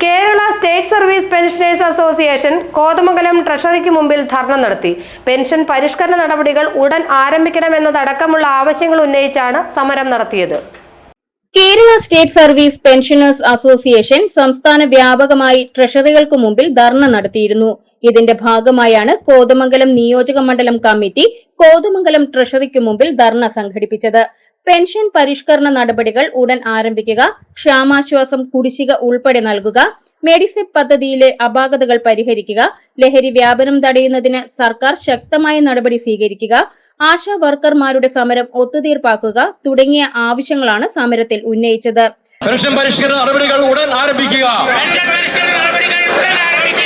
Kerala state service pensioners association Kothamangalam ട്രഷറിക്ക് മുമ്പിൽ ധർണ നടത്തി. പെൻഷൻ പരിഷ്കരണ നടപടികൾ ഉടൻ ആരംഭിക്കണമെന്നതടക്കമുള്ള ആവശ്യങ്ങൾ ഉന്നയിച്ചാണ് സമരം നടത്തിയത്. Kerala state service pensioners association സംസ്ഥാന വ്യാപകമായി ട്രഷറികൾക്ക് മുമ്പിൽ ധർണ നടത്തിയിരുന്നു. ഇതിന്റെ ഭാഗമായാണ് കോതമംഗലം നിയോജക മണ്ഡലം കമ്മിറ്റി കോതമംഗലം ട്രഷറിക്ക് മുമ്പിൽ ധർണ സംഘടിപ്പിച്ചത്. പെൻഷൻ പരിഷ്കരണ നടപടികൾ ഉടൻ ആരംഭിക്കുക, ക്ഷാമാശ്വാസം കുടിശ്ശിക ഉൾപ്പെടെ നൽകുക, മെഡിസെപ് പദ്ധതിയിലെ അപാകതകൾ പരിഹരിക്കുക, ലഹരി വ്യാപനം തടയുന്നതിന് സർക്കാർ ശക്തമായ നടപടി സ്വീകരിക്കുക, ആശാ വർക്കർമാരുടെ സമരം ഒത്തുതീർപ്പാക്കുക തുടങ്ങിയ ആവശ്യങ്ങളാണ് സമരത്തിൽ ഉന്നയിച്ചത്. പെൻഷൻ പരിഷ്കരണ നടപടികൾ ഉടൻ ആരംഭിക്കുക,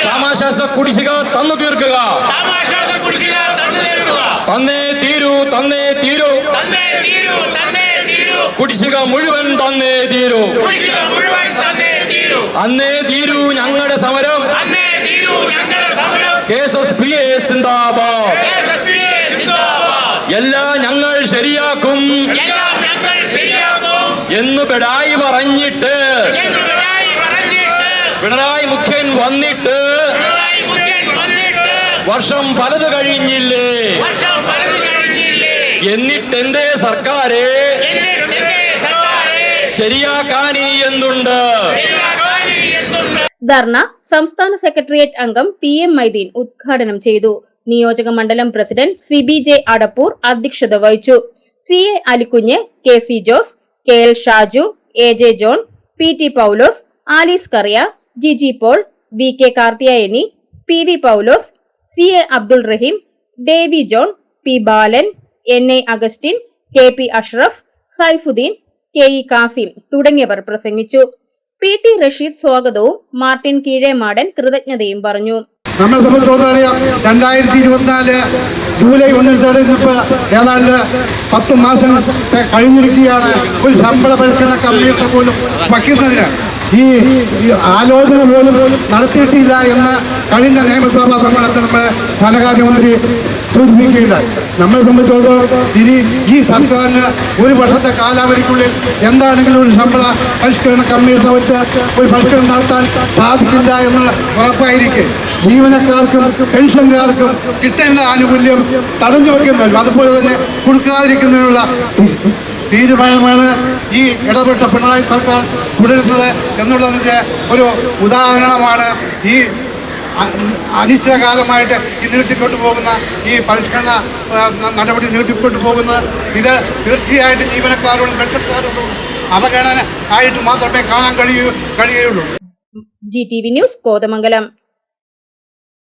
ക്ഷാമാശ്വാസ കുടിശ്ശിക തന്നു തീർക്കുക, തന്നേ തീരൂ തന്നേ തീരൂ, കുടിശ്ശിക മുഴുവൻ തന്നേ തീരൂ, അന്നേ തീരൂ ഞങ്ങളുടെ സമരം, KSSPA സിന്ദാബാദ്, എല്ലാം ഞങ്ങൾ ശരിയാക്കും എന്ന് പിണറായി പറഞ്ഞിട്ട് പിണറായി മുഖ്യൻ വന്നിട്ട് വർഷം പലത് കഴിഞ്ഞില്ലേ, എന്നിട്ടെന്തേ സർക്കാരെ ശരിയാക്കാനി എന്തുണ്ട്? ധർണ സംസ്ഥാന സെക്രട്ടേറിയറ്റ് അംഗം PM മൈദീൻ ഉദ്ഘാടനം ചെയ്തു. നിയോജക മണ്ഡലം പ്രസിഡന്റ് CBJ അടപ്പൂർ അധ്യക്ഷത വഹിച്ചു. CA Alikunju, KC Jose, KL Shaju, AJ John, PT Paulose, Alice Kuriya, GG Paul, VK Karthiyayani, PV Paulose, CA Abdul Raheem, Davy John, P Balan, NA Augustine, KP Ashraf, Saifuddeen, KE Kasim തുടങ്ങിയവർ പ്രസംഗിച്ചു. PT റഷീദ് സ്വാഗതവും മാർട്ടിൻ കീഴേമാടൻ കൃതജ്ഞതയും പറഞ്ഞു. നമ്മളെ സംബന്ധിച്ചിടത്തോളം 2024 ജൂലൈ 1 ഏതാണ്ട് 10 മാസം കഴിഞ്ഞിരിക്കുകയാണ്. ഒരു ശമ്പള പരിഷ്കരണ കമ്മീഷൻ പോലും വയ്ക്കുന്നതിന് ഈ ആലോചന പോലും നടത്തിയിട്ടില്ല എന്ന് കഴിഞ്ഞ നിയമസഭാ സമ്മേളനത്തിൽ നമ്മുടെ ധനകാര്യമന്ത്രി സൂചിപ്പിക്കുകയുണ്ടായി. നമ്മളെ സംബന്ധിച്ചിടത്തോളം ഇനി ഈ സർക്കാരിന് ഒരു വർഷത്തെ കാലാവധിക്കുള്ളിൽ എന്താണെങ്കിലും ഒരു ശമ്പള പരിഷ്കരണ കമ്മീഷൻ വെച്ച് ഒരു പരിഷ്കരണം നടത്താൻ സാധിക്കില്ല എന്ന് ഉറപ്പായിരിക്കെ ജീവനക്കാർക്കും പെൻഷൻകാർക്കും കിട്ടേണ്ട ആനുകൂല്യം തടഞ്ഞു വയ്ക്കുന്നതിനും അതുപോലെ തന്നെ കൊടുക്കാതിരിക്കുന്നതിനുള്ള തീരുമാനമാണ് ഈ ഇടപെട്ട പിണറായി സർക്കാർ തുടരുന്നത് എന്നുള്ളതിൻ്റെ ഒരു ഉദാഹരണമാണ് ഈ അനിശ്ചിതകാലമായിട്ട് ഈ നീട്ടിക്കൊണ്ടുപോകുന്ന ഈ പരിഷ്കരണ നടപടി നീട്ടിക്കൊണ്ടുപോകുന്നത്. ഇത് തീർച്ചയായിട്ടും ജീവനക്കാരോടും പെൻഷൻകാരോടും അവഗണന ആയിട്ട് മാത്രമേ കാണാൻ കഴിയുകയുള്ളൂ. GTV news Kothamangalam.